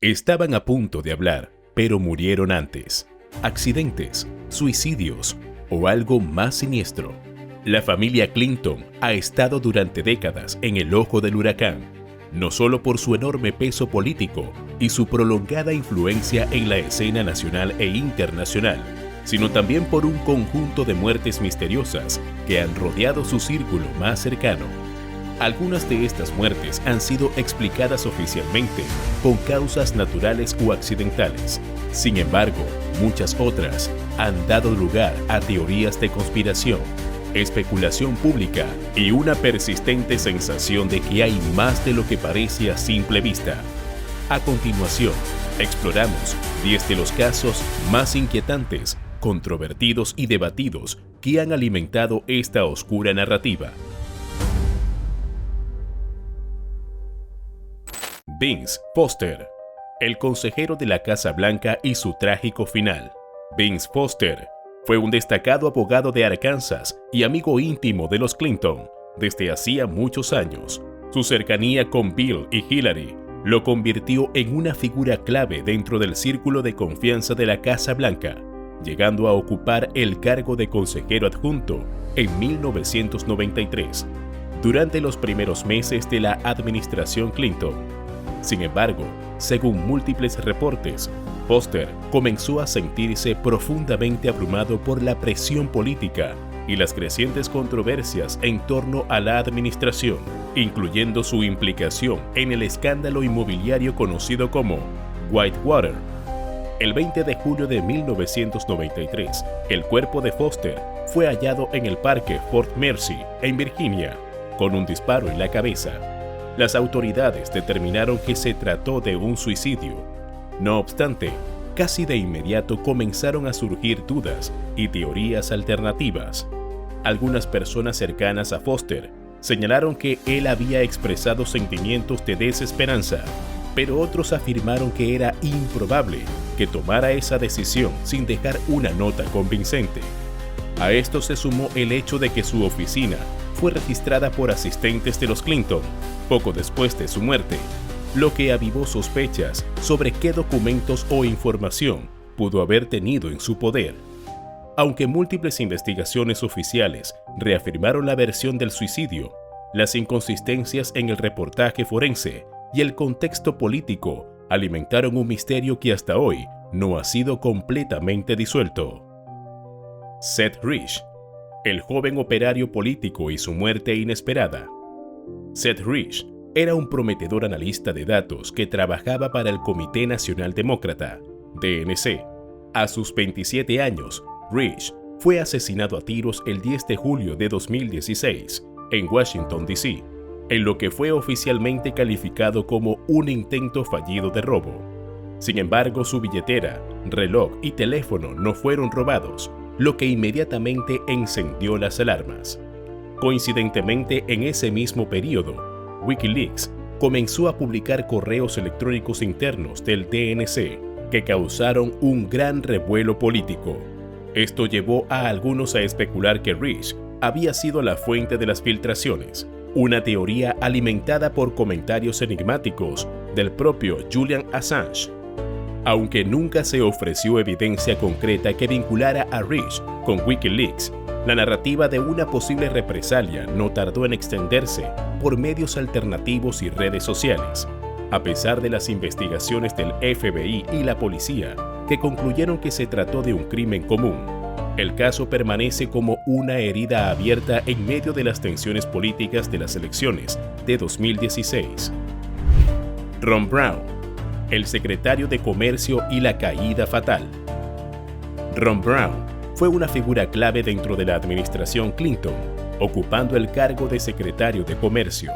Estaban a punto de hablar, pero murieron antes. Accidentes, suicidios o algo más siniestro. La familia Clinton ha estado durante décadas en el ojo del huracán, no solo por su enorme peso político y su prolongada influencia en la escena nacional e internacional, sino también por un conjunto de muertes misteriosas que han rodeado su círculo más cercano. Algunas de estas muertes han sido explicadas oficialmente con causas naturales o accidentales. Sin embargo, muchas otras han dado lugar a teorías de conspiración, especulación pública y una persistente sensación de que hay más de lo que parece a simple vista. A continuación, exploramos 10 de los casos más inquietantes, controvertidos y debatidos que han alimentado esta oscura narrativa. Vince Foster, el consejero de la Casa Blanca y su trágico final. Vince Foster fue un destacado abogado de Arkansas y amigo íntimo de los Clinton desde hacía muchos años. Su cercanía con Bill y Hillary lo convirtió en una figura clave dentro del círculo de confianza de la Casa Blanca, llegando a ocupar el cargo de consejero adjunto en 1993, durante los primeros meses de la administración Clinton. Sin embargo, según múltiples reportes, Foster comenzó a sentirse profundamente abrumado por la presión política y las crecientes controversias en torno a la administración, incluyendo su implicación en el escándalo inmobiliario conocido como Whitewater. El 20 de julio de 1993, el cuerpo de Foster fue hallado en el parque Fort Mercy, en Virginia, con un disparo en la cabeza. Las autoridades determinaron que se trató de un suicidio. No obstante, casi de inmediato comenzaron a surgir dudas y teorías alternativas. Algunas personas cercanas a Foster señalaron que él había expresado sentimientos de desesperanza, pero otros afirmaron que era improbable que tomara esa decisión sin dejar una nota convincente. A esto se sumó el hecho de que su oficina fue registrada por asistentes de los Clinton poco después de su muerte, lo que avivó sospechas sobre qué documentos o información pudo haber tenido en su poder. Aunque múltiples investigaciones oficiales reafirmaron la versión del suicidio, las inconsistencias en el reportaje forense y el contexto político alimentaron un misterio que hasta hoy no ha sido completamente disuelto. Seth Rich, el joven operario político y su muerte inesperada. Seth Rich era un prometedor analista de datos que trabajaba para el Comité Nacional Demócrata, DNC. A sus 27 años, Rich fue asesinado a tiros el 10 de julio de 2016 en Washington, D.C., en lo que fue oficialmente calificado como un intento fallido de robo. Sin embargo, su billetera, reloj y teléfono no fueron robados, lo que inmediatamente encendió las alarmas. Coincidentemente, en ese mismo periodo, Wikileaks comenzó a publicar correos electrónicos internos del DNC que causaron un gran revuelo político. Esto llevó a algunos a especular que Rich había sido la fuente de las filtraciones, una teoría alimentada por comentarios enigmáticos del propio Julian Assange. Aunque nunca se ofreció evidencia concreta que vinculara a Rich con Wikileaks, la narrativa de una posible represalia no tardó en extenderse por medios alternativos y redes sociales, a pesar de las investigaciones del FBI y la policía, que concluyeron que se trató de un crimen común. El caso permanece como una herida abierta en medio de las tensiones políticas de las elecciones de 2016. Ron Brown, el secretario de Comercio y la caída fatal. Ron Brown fue una figura clave dentro de la administración Clinton, ocupando el cargo de secretario de Comercio.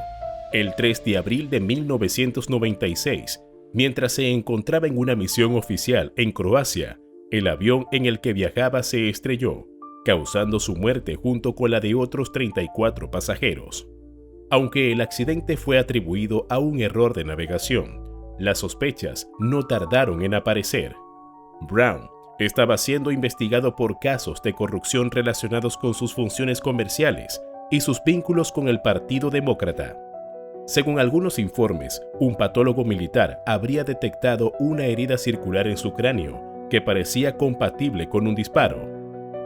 El 3 de abril de 1996, mientras se encontraba en una misión oficial en Croacia, el avión en el que viajaba se estrelló, causando su muerte junto con la de otros 34 pasajeros. Aunque el accidente fue atribuido a un error de navegación, las sospechas no tardaron en aparecer. Brown estaba siendo investigado por casos de corrupción relacionados con sus funciones comerciales y sus vínculos con el Partido Demócrata. Según algunos informes, un patólogo militar habría detectado una herida circular en su cráneo que parecía compatible con un disparo,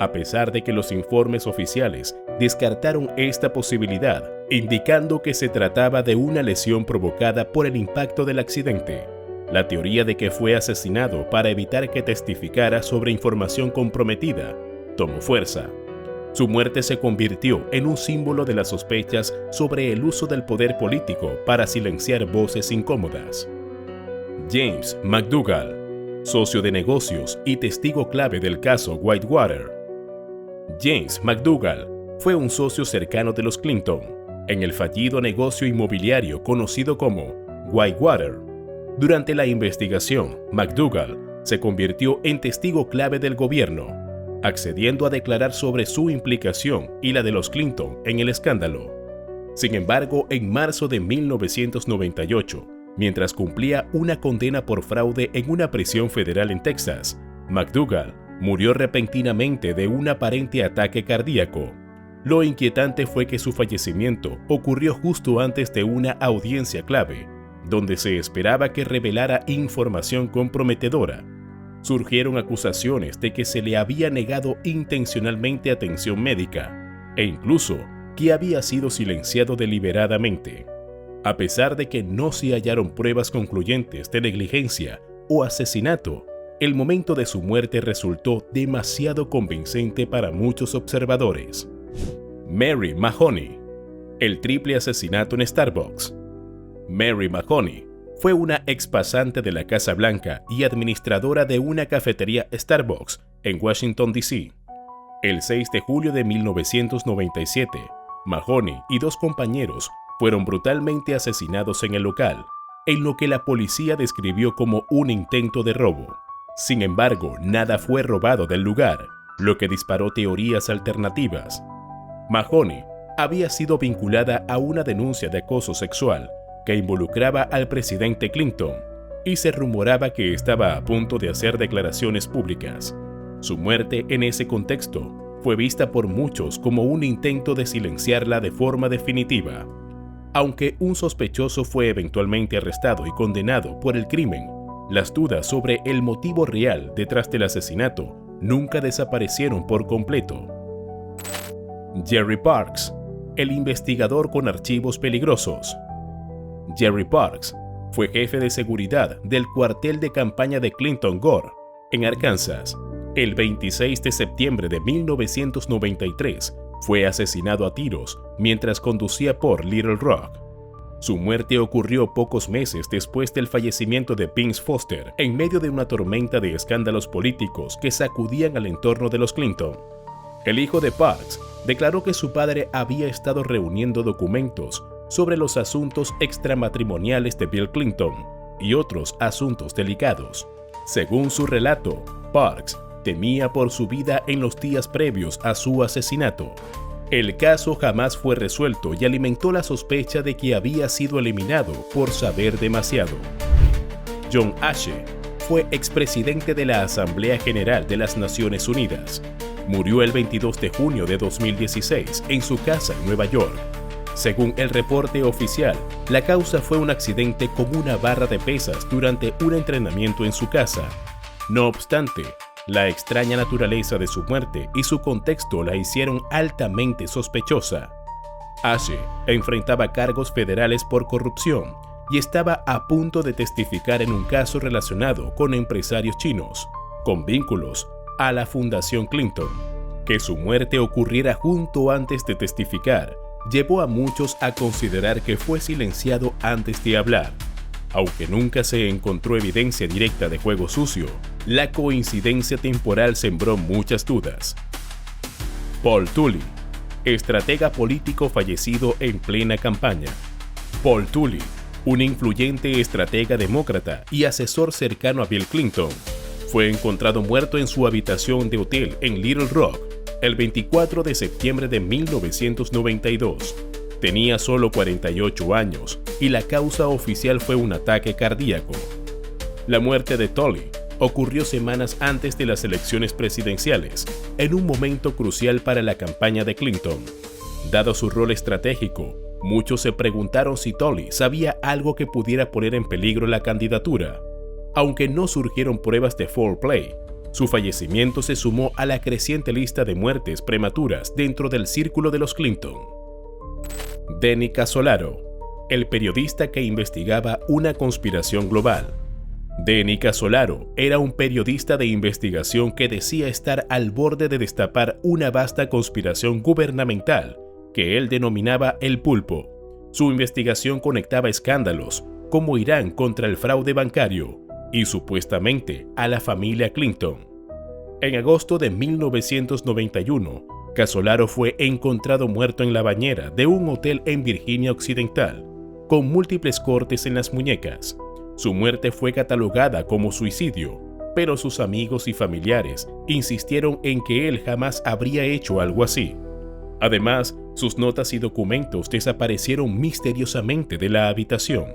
a pesar de que los informes oficiales descartaron esta posibilidad, indicando que se trataba de una lesión provocada por el impacto del accidente. La teoría de que fue asesinado para evitar que testificara sobre información comprometida tomó fuerza. Su muerte se convirtió en un símbolo de las sospechas sobre el uso del poder político para silenciar voces incómodas. James McDougal, socio de negocios y testigo clave del caso Whitewater. James McDougal fue un socio cercano de los Clinton en el fallido negocio inmobiliario conocido como Whitewater. Durante la investigación, McDougal se convirtió en testigo clave del gobierno, accediendo a declarar sobre su implicación y la de los Clinton en el escándalo. Sin embargo, en marzo de 1998, mientras cumplía una condena por fraude en una prisión federal en Texas, McDougal murió repentinamente de un aparente ataque cardíaco. Lo inquietante fue que su fallecimiento ocurrió justo antes de una audiencia clave, donde se esperaba que revelara información comprometedora. Surgieron acusaciones de que se le había negado intencionalmente atención médica e incluso que había sido silenciado deliberadamente. A pesar de que no se hallaron pruebas concluyentes de negligencia o asesinato, el momento de su muerte resultó demasiado convincente para muchos observadores. Mary Mahoney, el triple asesinato en Starbucks. Mary Mahoney fue una expasante de la Casa Blanca y administradora de una cafetería Starbucks en Washington, D.C. El 6 de julio de 1997, Mahoney y dos compañeros fueron brutalmente asesinados en el local, en lo que la policía describió como un intento de robo. Sin embargo, nada fue robado del lugar, lo que disparó teorías alternativas. Mahoney había sido vinculada a una denuncia de acoso sexual que involucraba al presidente Clinton y se rumoraba que estaba a punto de hacer declaraciones públicas. Su muerte en ese contexto fue vista por muchos como un intento de silenciarla de forma definitiva. Aunque un sospechoso fue eventualmente arrestado y condenado por el crimen, las dudas sobre el motivo real detrás del asesinato nunca desaparecieron por completo. Jerry Parks, el investigador con archivos peligrosos. Jerry Parks fue jefe de seguridad del cuartel de campaña de Clinton Gore, en Arkansas. El 26 de septiembre de 1993 fue asesinado a tiros mientras conducía por Little Rock. Su muerte ocurrió pocos meses después del fallecimiento de Vince Foster, en medio de una tormenta de escándalos políticos que sacudían al entorno de los Clinton. El hijo de Parks declaró que su padre había estado reuniendo documentos sobre los asuntos extramatrimoniales de Bill Clinton y otros asuntos delicados. Según su relato, Parks temía por su vida en los días previos a su asesinato. El caso jamás fue resuelto y alimentó la sospecha de que había sido eliminado por saber demasiado. John Ashe fue expresidente de la Asamblea General de las Naciones Unidas. Murió el 22 de junio de 2016 en su casa en Nueva York. Según el reporte oficial, la causa fue un accidente con una barra de pesas durante un entrenamiento en su casa. No obstante, la extraña naturaleza de su muerte y su contexto la hicieron altamente sospechosa. Ashe enfrentaba cargos federales por corrupción y estaba a punto de testificar en un caso relacionado con empresarios chinos, con vínculos a la Fundación Clinton. Que su muerte ocurriera justo antes de testificar llevó a muchos a considerar que fue silenciado antes de hablar. Aunque nunca se encontró evidencia directa de juego sucio, la coincidencia temporal sembró muchas dudas. Paul Tully, estratega político fallecido en plena campaña. Paul Tully, un influyente estratega demócrata y asesor cercano a Bill Clinton, fue encontrado muerto en su habitación de hotel en Little Rock el 24 de septiembre de 1992. Tenía solo 48 años y la causa oficial fue un ataque cardíaco. La muerte de Tully ocurrió semanas antes de las elecciones presidenciales, en un momento crucial para la campaña de Clinton. Dado su rol estratégico, Muchos se preguntaron si Tully sabía algo que pudiera poner en peligro la candidatura. Aunque no surgieron pruebas de foul play, su fallecimiento se sumó a la creciente lista de muertes prematuras dentro del círculo de los Clinton. Denny Casolaro, el periodista que investigaba una conspiración global. Denny Casolaro era un periodista de investigación que decía estar al borde de destapar una vasta conspiración gubernamental que él denominaba el pulpo. Su investigación conectaba escándalos como Irán contra el fraude bancario y supuestamente a la familia Clinton. En agosto de 1991, Casolaro fue encontrado muerto en la bañera de un hotel en Virginia Occidental, con múltiples cortes en las muñecas. Su muerte fue catalogada como suicidio, pero sus amigos y familiares insistieron en que él jamás habría hecho algo así. Además, sus notas y documentos desaparecieron misteriosamente de la habitación.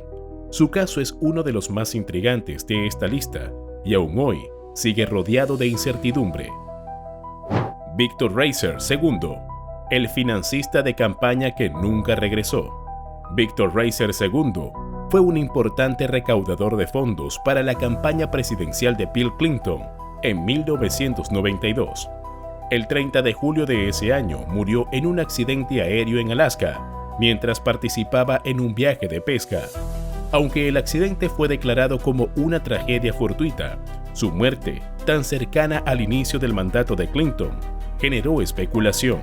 Su caso es uno de los más intrigantes de esta lista y aún hoy sigue rodeado de incertidumbre. Victor Reiser II, el financista de campaña que nunca regresó. Victor Reiser II fue un importante recaudador de fondos para la campaña presidencial de Bill Clinton en 1992. El 30 de julio de ese año murió en un accidente aéreo en Alaska, mientras participaba en un viaje de pesca. Aunque el accidente fue declarado como una tragedia fortuita, su muerte, tan cercana al inicio del mandato de Clinton, generó especulación.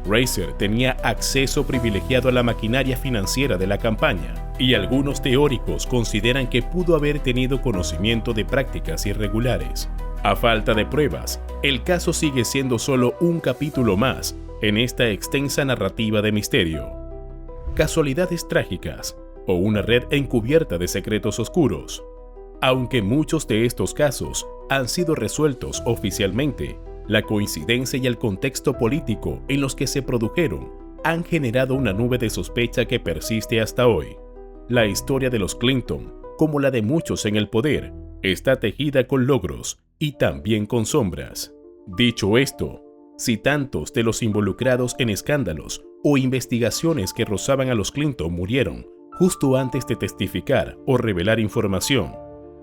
Reiser tenía acceso privilegiado a la maquinaria financiera de la campaña, y algunos teóricos consideran que pudo haber tenido conocimiento de prácticas irregulares. A falta de pruebas, el caso sigue siendo solo un capítulo más en esta extensa narrativa de misterio. ¿Casualidades trágicas o una red encubierta de secretos oscuros? Aunque muchos de estos casos han sido resueltos oficialmente, la coincidencia y el contexto político en los que se produjeron han generado una nube de sospecha que persiste hasta hoy. La historia de los Clinton, como la de muchos en el poder, está tejida con logros y también con sombras. Dicho esto, si tantos de los involucrados en escándalos o investigaciones que rozaban a los Clinton murieron justo antes de testificar o revelar información,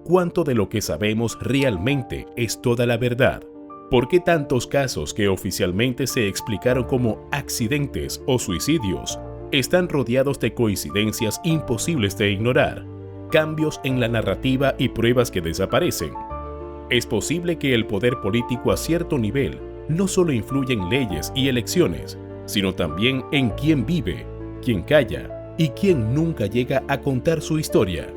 ¿cuánto de lo que sabemos realmente es toda la verdad? ¿Por qué tantos casos que oficialmente se explicaron como accidentes o suicidios están rodeados de coincidencias imposibles de ignorar, cambios en la narrativa y pruebas que desaparecen? Es posible que el poder político a cierto nivel no solo influye en leyes y elecciones, sino también en quién vive, quién calla y quién nunca llega a contar su historia.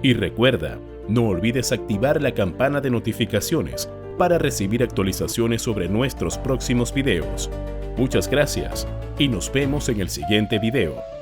Y recuerda, no olvides activar la campana de notificaciones para recibir actualizaciones sobre nuestros próximos videos. Muchas gracias y nos vemos en el siguiente video.